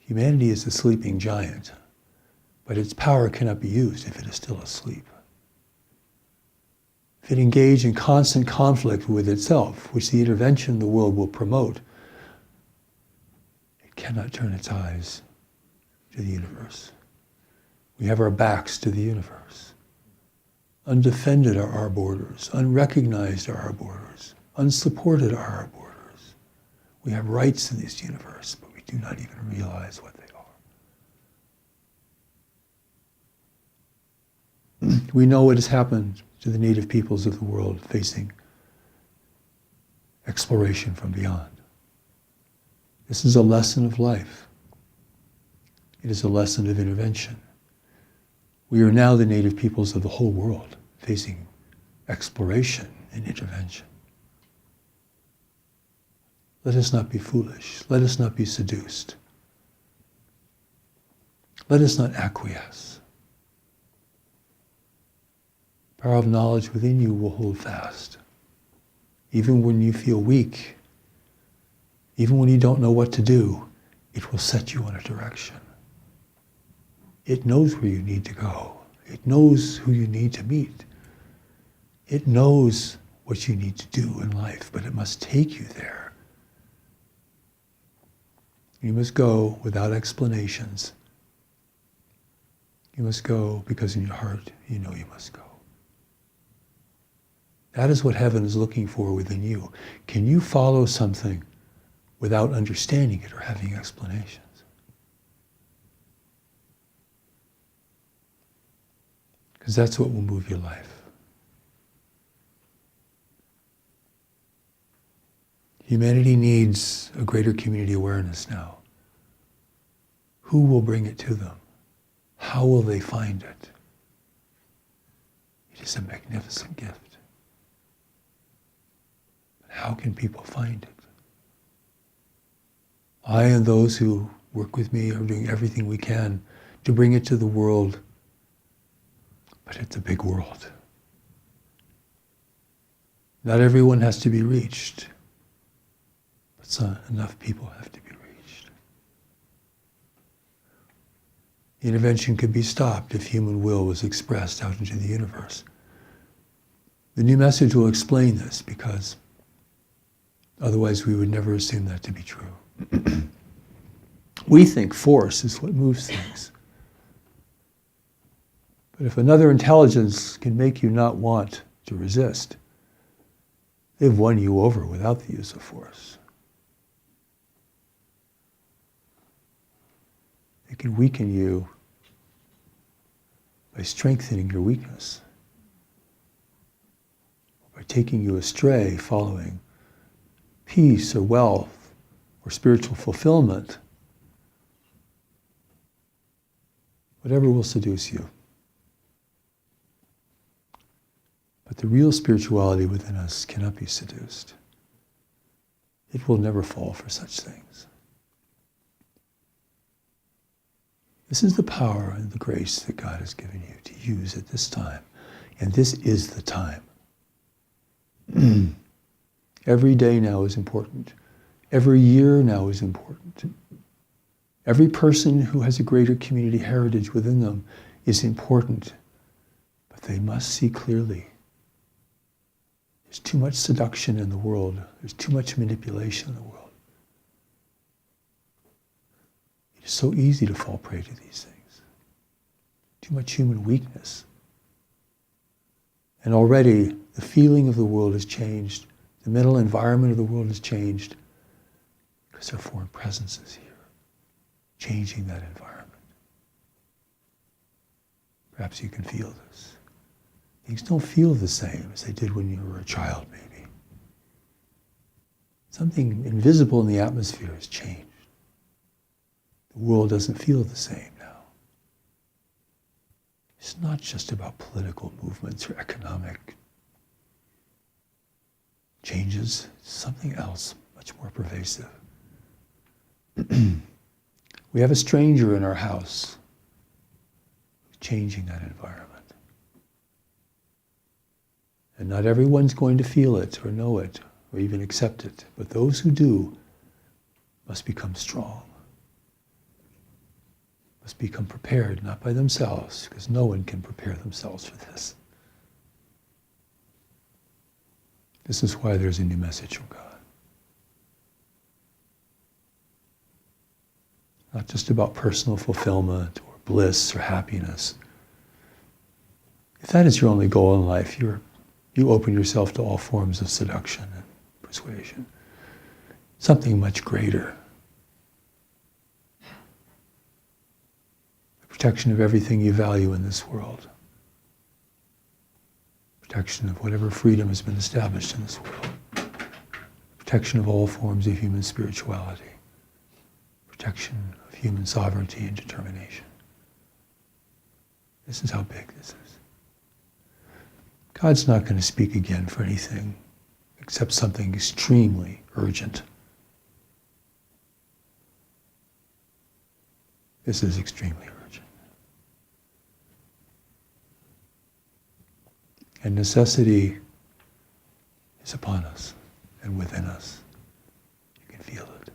Humanity is a sleeping giant, but its power cannot be used if it is still asleep. If it engaged in constant conflict with itself, which the intervention in the world will promote, it cannot turn its eyes to the universe. We have our backs to the universe. Undefended are our borders. Unrecognized are our borders. Unsupported are our borders. We have rights in this universe, but we do not even realize what they are. We know what has happened to the native peoples of the world facing exploration from beyond. This is a lesson of life. It is a lesson of intervention. We are now the native peoples of the whole world facing exploration and intervention. Let us not be foolish. Let us not be seduced. Let us not acquiesce. The power of knowledge within you will hold fast. Even when you feel weak, even when you don't know what to do, it will set you in a direction. It knows where you need to go. It knows who you need to meet. It knows what you need to do in life, but it must take you there. You must go without explanations. You must go because in your heart you know you must go. That is what heaven is looking for within you. Can you follow something without understanding it or having explanations? Because that's what will move your life. Humanity needs a greater community awareness now. Who will bring it to them? How will they find it? It is a magnificent gift. But how can people find it? I and those who work with me are doing everything we can to bring it to the world, but it's a big world. Not everyone has to be reached. Enough people have to be reached. Intervention could be stopped if human will was expressed out into the universe. The new message will explain this because otherwise we would never assume that to be true. We think force is what moves things. But if another intelligence can make you not want to resist, they've won you over without the use of force. It can weaken you by strengthening your weakness, by taking you astray, following peace or wealth or spiritual fulfillment, whatever will seduce you. But the real spirituality within us cannot be seduced. It will never fall for such things. This is the power and the grace that God has given you to use at this time. And this is the time. Every day now is important. Every year now is important. Every person who has a greater community heritage within them is important. But they must see clearly. There's too much seduction in the world. There's too much manipulation in the world. It's so easy to fall prey to these things. Too much human weakness. And already the feeling of the world has changed. The mental environment of the world has changed because there are foreign presences here, changing that environment. Perhaps you can feel this. Things don't feel the same as they did when you were a child, maybe. Something invisible in the atmosphere has changed. The world doesn't feel the same now. It's not just about political movements or economic changes. It's something else, much more pervasive. We have a stranger in our house changing that environment. And not everyone's going to feel it or know it or even accept it. But those who do must become strong. must become prepared, not by themselves, because no one can prepare themselves for this. This is why there's a new message from God. Not just about personal fulfillment or bliss or happiness. If that is your only goal in life, you open yourself to all forms of seduction and persuasion. Something much greater. The protection of everything you value in this world. Protection of whatever freedom has been established in this world. Protection of all forms of human spirituality. Protection of human sovereignty and determination. This is how big this is. God's not going to speak again for anything except something extremely urgent. This is extremely urgent. And necessity is upon us and within us. You can feel it.